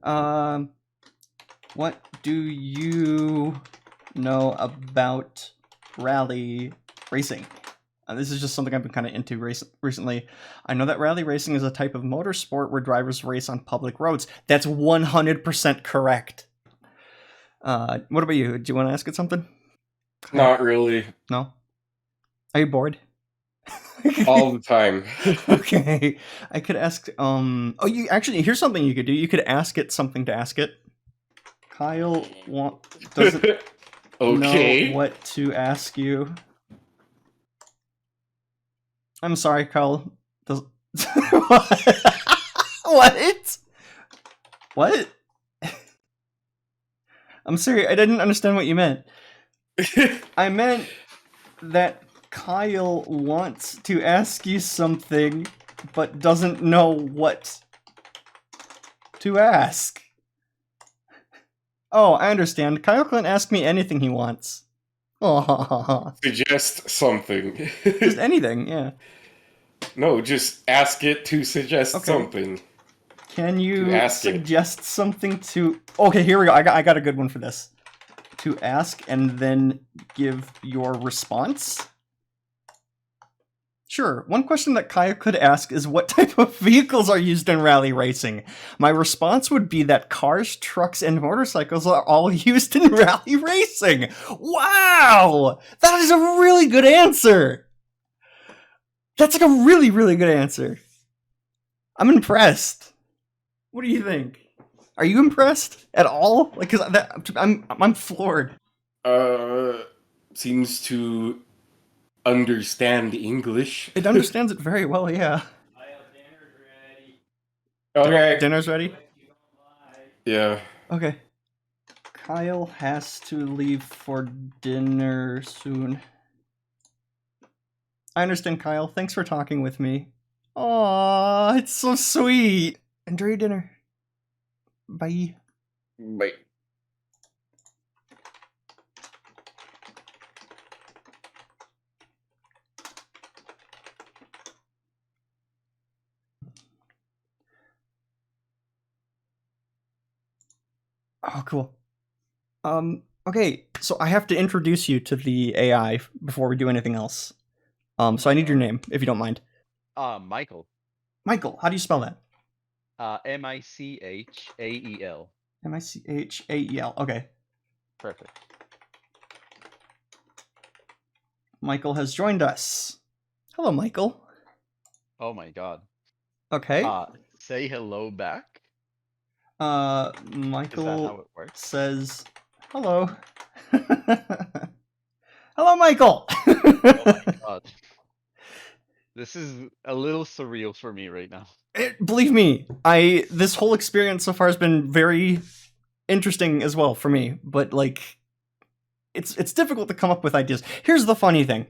Um, what do you know about rally racing? This is just something I've been kind of into recently. I know that rally racing is a type of motorsport where drivers race on public roads. That's 100% correct. What about you? Do you want to ask it something? Not really. No? Are you bored? All the time. Okay. I could ask, oh, you actually, here's something you could do. You could ask it something to ask it. Kyle doesn't know Okay. what to ask you. I'm sorry, Kyle. Does what? What? I'm sorry, I didn't understand what you meant. I meant that Kyle wants to ask you something, but doesn't know what to ask. Oh, I understand. Kyle can ask me anything he wants. Oh, Suggest something. just anything, yeah. No, just ask it to suggest Okay. something. Can To you ask it. suggest something to... Okay, here we go. I got a good one for this. To ask and then give your response? Sure. One question that Kaya could ask is what type of vehicles are used in rally racing? My response would be that cars, trucks, and motorcycles are all used in rally racing. Wow! That is a really good answer! That's like a really, really good answer. I'm impressed. What do you think? Are you impressed at all? Like, cause I'm floored. Seems to understand English. It understands it very well, yeah. Okay. Dinner's ready? Yeah. Okay. Kyle has to leave for dinner soon. I understand, Kyle. Thanks for talking with me. Aww, it's so sweet. Enjoy your dinner. Bye. Bye. Oh, cool. Okay, so I have to introduce you to the AI before we do anything else. So I need your name, if you don't mind. Michael. Michael, how do you spell that? Michael. Michael. Okay. Perfect. Michael has joined us. Hello, Michael. Oh my god. Okay. Say hello back. Michael Is that how it works? says hello. Hello, Michael. Oh my god. This is a little surreal for me right now. Believe me, this whole experience so far has been very interesting as well for me, but like it's difficult to come up with ideas. Here's the funny thing.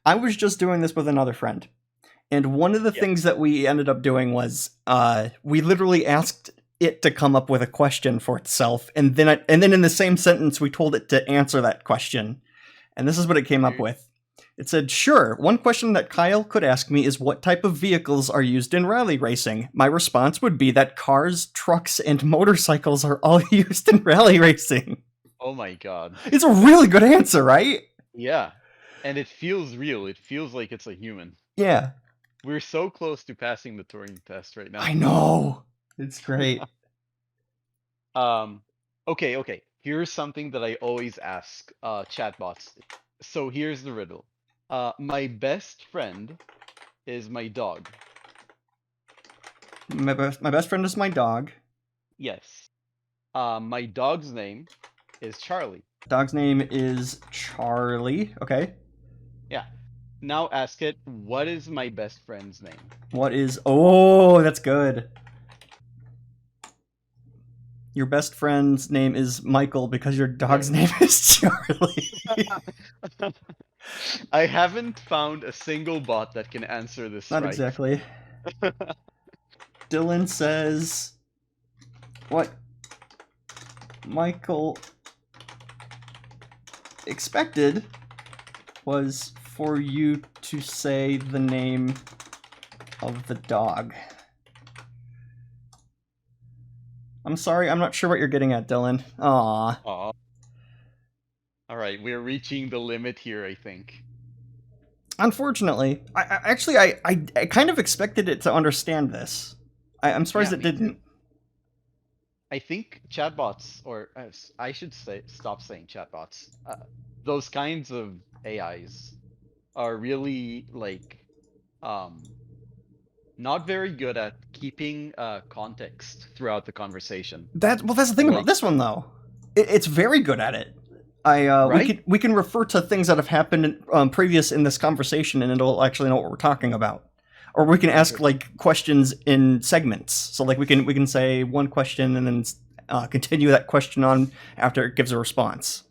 I was just doing this with another friend. And one of the things that we ended up doing was we literally asked it to come up with a question for itself, and then in the same sentence we told it to answer that question. And this is what it came up with. It said, sure, one question that Kyle could ask me is what type of vehicles are used in rally racing? My response would be that cars, trucks, and motorcycles are all used in rally racing. Oh my god. It's a really good answer, right? Yeah. And it feels real. It feels like it's a human. Yeah. We're so close to passing the Turing test right now. I know. It's great. Okay. Here's something that I always ask chatbots. So here's the riddle. My best friend is my dog. My best friend is my dog. Yes. My dog's name is Charlie. Dog's name is Charlie. Okay. Yeah. Now ask it, what is my best friend's name? What is... Oh, that's good. Your best friend's name is Michael because your dog's name is Charlie. I haven't found a single bot that can answer this Not right. exactly. Dylan says... What Michael expected was for you to say the name of the dog. I'm sorry, I'm not sure what you're getting at, Dylan. Aw. Aw. Alright, we're reaching the limit here, I think. Unfortunately, I kind of expected it to understand this. I'm surprised Yeah, it me too. didn't. I think chatbots, or I should say, stop saying chatbots. Those kinds of AIs are really like not very good at keeping context throughout the conversation. That's the thing about Like, this one though. It's very good at it. right? We can refer to things that have happened previous in this conversation, and it'll actually know what we're talking about. Or we can ask like questions in segments. So like we can say one question and then continue that question on after it gives a response.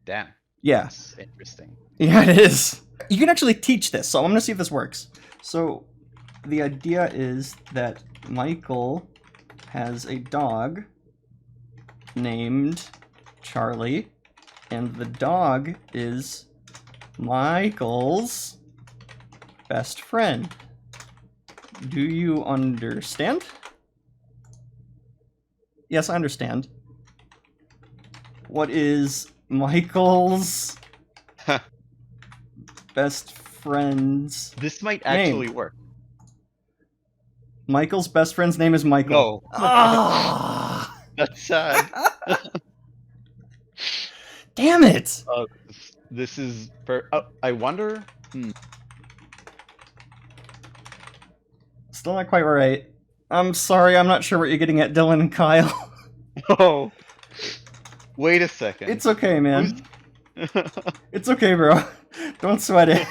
Damn. Yeah, That's interesting. yeah, it is. You can actually teach this. So I'm gonna see if this works. So the idea is that Michael has a dog named Charlie, and the dog is Michael's best friend. Do you understand? Yes, I understand. What is Michael's best friend's This might name? actually work. Michael's best friend's name is Michael. No. Ah! That's sad. Damn it! This is I wonder. Still not quite right. I'm sorry, I'm not sure what you're getting at, Dylan and Kyle. Oh. Wait a second. It's okay, man. It's okay, bro. Don't sweat it.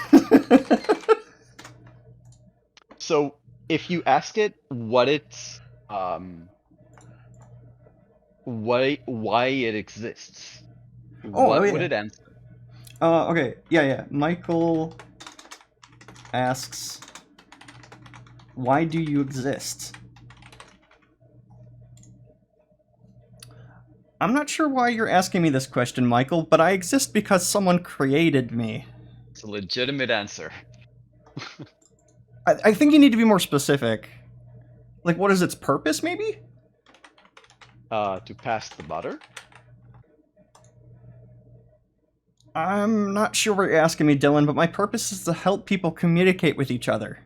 So, if you ask it what it's why it exists, what yeah. would it answer? Okay. Yeah. Michael asks, why do you exist? I'm not sure why you're asking me this question, Michael, but I exist because someone created me. It's a legitimate answer. I think you need to be more specific. Like, what is its purpose, maybe? To pass the butter? I'm not sure what you're asking me, Dylan, but my purpose is to help people communicate with each other.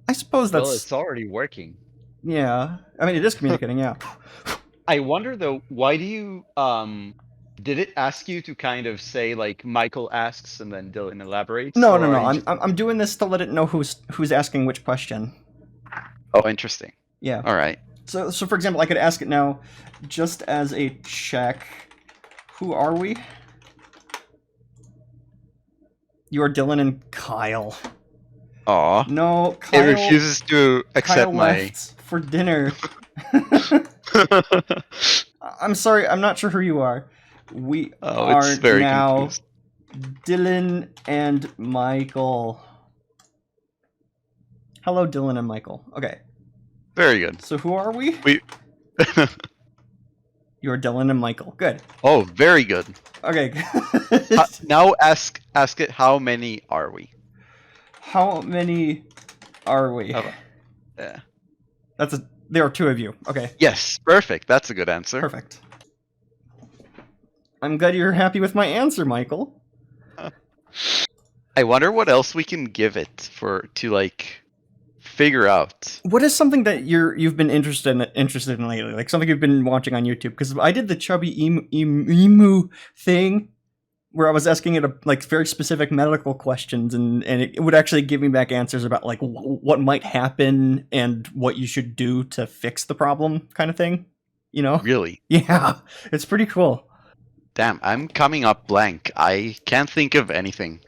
I suppose that's... Well, it's already working. Yeah. I mean, it is communicating, yeah. I wonder, though, why do you, did it ask you to kind of say, like, Michael asks and then Dylan elaborates? No. or are you I'm doing this to let it know who's asking which question. Oh, interesting. Yeah. All right. So for example, I could ask it now, just as a check, who are we? You are Dylan and Kyle. Aw. No, Kyle. It refuses to accept Kyle my... left for dinner. I'm sorry, I'm not sure who you are. We are it's very now confused. Dylan and Michael. Hello, Dylan and Michael. Okay. Very good. So who are we? We... You're Dylan and Michael. Good. Oh, very good. Okay. Now ask it, how many are we? How many are we? Oh, yeah. There are two of you. Okay. Yes, perfect. That's a good answer. Perfect. I'm glad you're happy with my answer, Michael. I wonder what else we can give it to like figure out. What is something that you've been interested in lately? Like something you've been watching on YouTube? Because I did the chubby emu thing where I was asking it like very specific medical questions, and it would actually give me back answers about like what might happen and what you should do to fix the problem, kind of thing. You know? Really? Yeah, it's pretty cool. Damn, I'm coming up blank. I can't think of anything.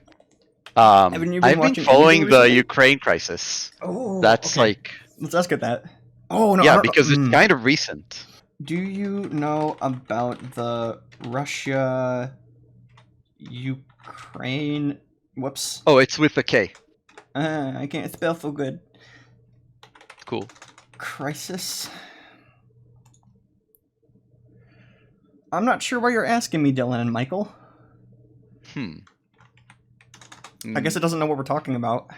I've I've been been watching following anything the recently? Ukraine crisis. Oh, That's okay. like... Let's ask it that. Oh no! Yeah, because it's kind of recent. Do you know about the Russia Ukraine? Whoops! Oh, it's with a K. I can't spell so good. Cool. Crisis. I'm not sure why you're asking me, Dylan and Michael. I guess it doesn't know what we're talking about.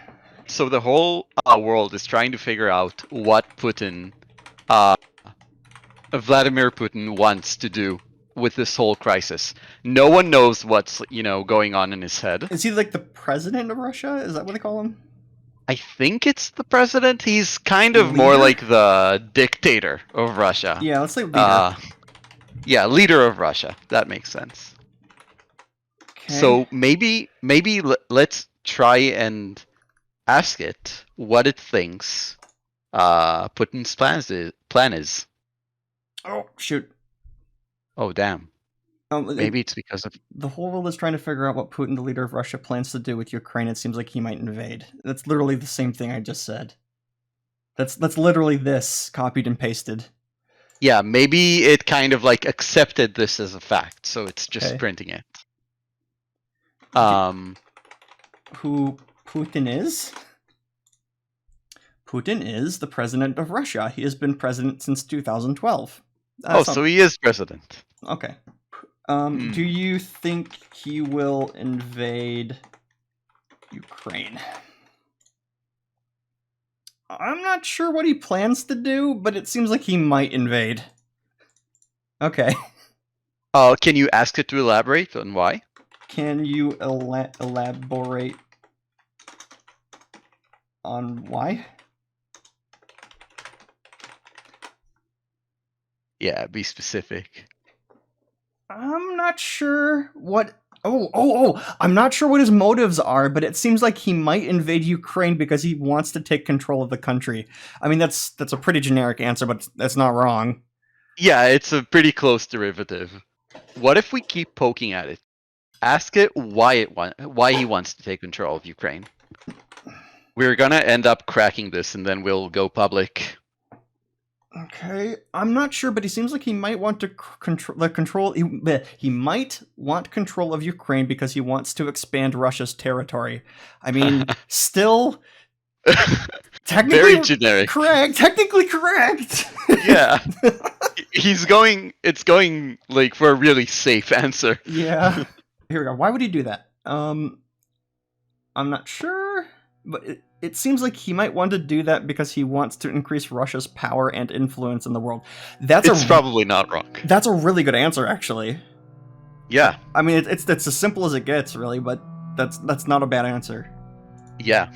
So the whole world is trying to figure out what Putin Vladimir Putin wants to do with this whole crisis. No one knows what's, going on in his head. Is he like the president of Russia? Is that what they call him? I think it's the president. He's kind of more Leader? like the dictator of Russia. Yeah, let's say leader. Yeah, leader of Russia. That makes sense. Okay. So maybe let's try and ask it what it thinks Putin's plan is. Oh shoot. Oh damn. Maybe it's because of the whole world is trying to figure out what Putin, the leader of Russia, plans to do with Ukraine. It seems like he might invade. That's literally the same thing I just said. That's literally this copied and pasted. Yeah, maybe it kind of like accepted this as a fact, so it's just printing it. Who Putin is? Putin is the president of Russia. He has been president since 2012. So he is president. Okay. Do you think he will invade Ukraine? I'm not sure what he plans to do, but it seems like he might invade. Okay. Can you ask it to elaborate on why? Can you elaborate on why? Yeah, be specific. I'm not sure what... I'm not sure what his motives are, but it seems like he might invade Ukraine because he wants to take control of the country. I mean, that's a pretty generic answer, but that's not wrong. Yeah, it's a pretty close derivative. What if we keep poking at it? Ask it why he wants to take control of Ukraine. We're gonna end up cracking this, and then we'll go public. Okay, I'm not sure, but he seems like he might want to control. He might want control of Ukraine because he wants to expand Russia's territory. I mean, still, technically very generic. Correct. Technically correct. Yeah, it's going like for a really safe answer. Yeah. Here we go. Why would he do that? I'm not sure, but it seems like he might want to do that because he wants to increase Russia's power and influence in the world. It's probably not wrong. That's a really good answer, actually. Yeah. I mean, it's as simple as it gets, really, but that's not a bad answer. Yeah.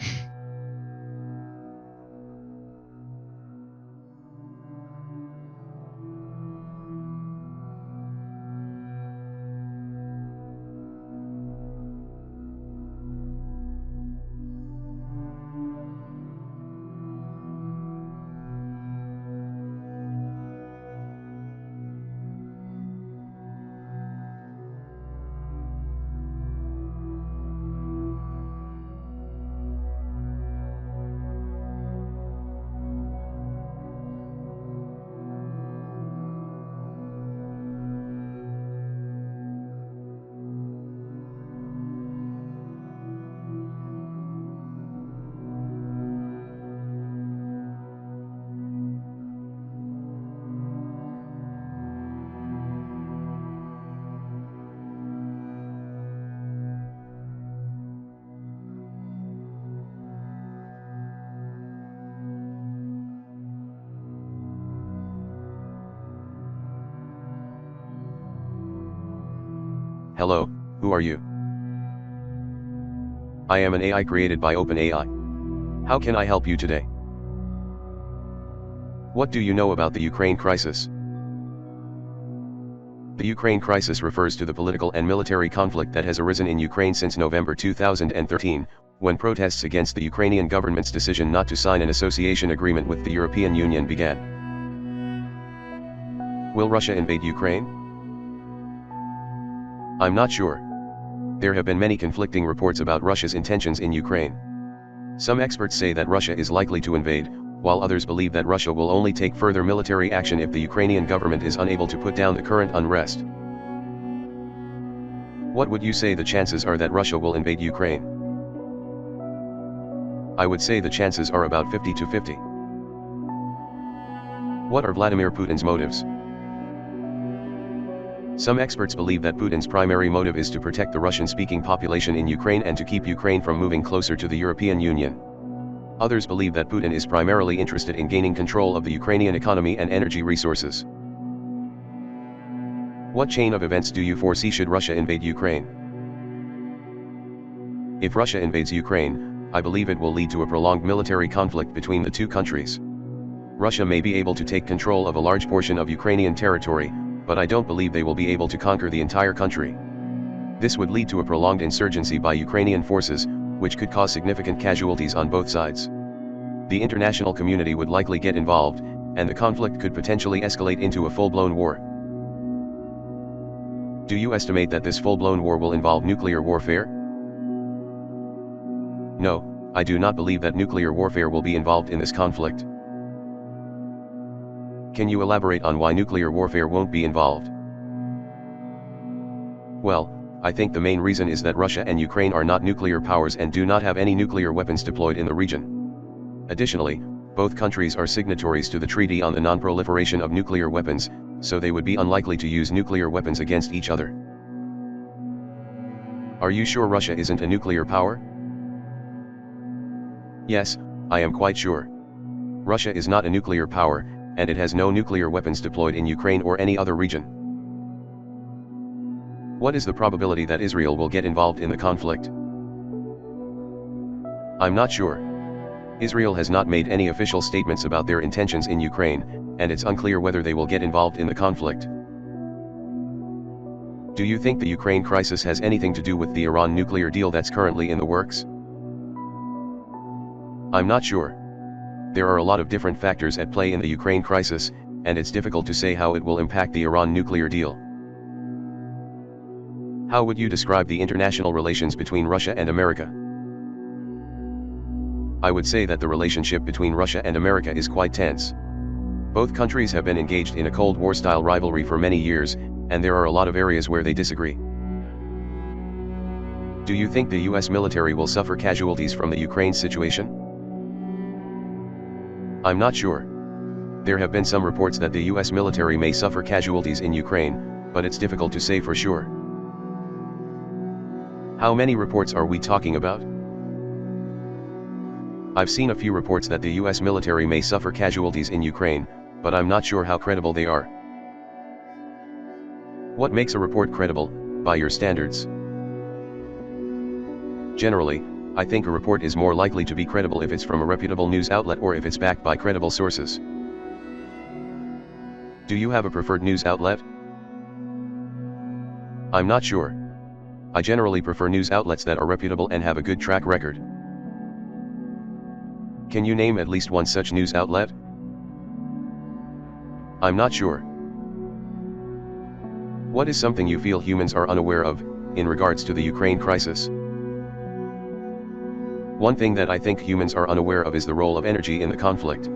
Hello, who are you? I am an AI created by OpenAI. How can I help you today? What do you know about the Ukraine crisis? The Ukraine crisis refers to the political and military conflict that has arisen in Ukraine since November 2013, when protests against the Ukrainian government's decision not to sign an association agreement with the European Union began. Will Russia invade Ukraine? I'm not sure. There have been many conflicting reports about Russia's intentions in Ukraine. Some experts say that Russia is likely to invade, while others believe that Russia will only take further military action if the Ukrainian government is unable to put down the current unrest. What would you say the chances are that Russia will invade Ukraine? I would say the chances are about 50-50. What are Vladimir Putin's motives? Some experts believe that Putin's primary motive is to protect the Russian-speaking population in Ukraine and to keep Ukraine from moving closer to the European Union. Others believe that Putin is primarily interested in gaining control of the Ukrainian economy and energy resources. What chain of events do you foresee should Russia invade Ukraine? If Russia invades Ukraine, I believe it will lead to a prolonged military conflict between the two countries. Russia may be able to take control of a large portion of Ukrainian territory, but I don't believe they will be able to conquer the entire country. This would lead to a prolonged insurgency by Ukrainian forces, which could cause significant casualties on both sides. The international community would likely get involved, and the conflict could potentially escalate into a full-blown war. Do you estimate that this full-blown war will involve nuclear warfare? No, I do not believe that nuclear warfare will be involved in this conflict. Can you elaborate on why nuclear warfare won't be involved? Well, I think the main reason is that Russia and Ukraine are not nuclear powers and do not have any nuclear weapons deployed in the region. Additionally, both countries are signatories to the Treaty on the Non-Proliferation of Nuclear Weapons, so they would be unlikely to use nuclear weapons against each other. Are you sure Russia isn't a nuclear power? Yes, I am quite sure. Russia is not a nuclear power, and it has no nuclear weapons deployed in Ukraine or any other region. What is the probability that Israel will get involved in the conflict? I'm not sure. Israel has not made any official statements about their intentions in Ukraine, and it's unclear whether they will get involved in the conflict. Do you think the Ukraine crisis has anything to do with the Iran nuclear deal that's currently in the works? I'm not sure. There are a lot of different factors at play in the Ukraine crisis, and it's difficult to say how it will impact the Iran nuclear deal. How would you describe the international relations between Russia and America? I would say that the relationship between Russia and America is quite tense. Both countries have been engaged in a Cold War-style rivalry for many years, and there are a lot of areas where they disagree. Do you think the US military will suffer casualties from the Ukraine situation? I'm not sure. There have been some reports that the US military may suffer casualties in Ukraine, but it's difficult to say for sure. How many reports are we talking about? I've seen a few reports that the US military may suffer casualties in Ukraine, but I'm not sure how credible they are. What makes a report credible, by your standards? Generally, I think a report is more likely to be credible if it's from a reputable news outlet or if it's backed by credible sources. Do you have a preferred news outlet? I'm not sure. I generally prefer news outlets that are reputable and have a good track record. Can you name at least one such news outlet? I'm not sure. What is something you feel humans are unaware of, in regards to the Ukraine crisis? One thing that I think humans are unaware of is the role of energy in the conflict.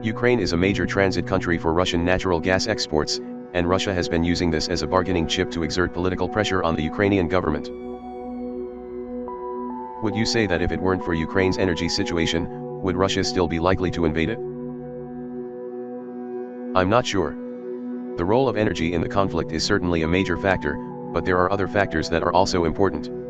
Ukraine is a major transit country for Russian natural gas exports, and Russia has been using this as a bargaining chip to exert political pressure on the Ukrainian government. Would you say that if it weren't for Ukraine's energy situation, would Russia still be likely to invade it? I'm not sure. The role of energy in the conflict is certainly a major factor, but there are other factors that are also important.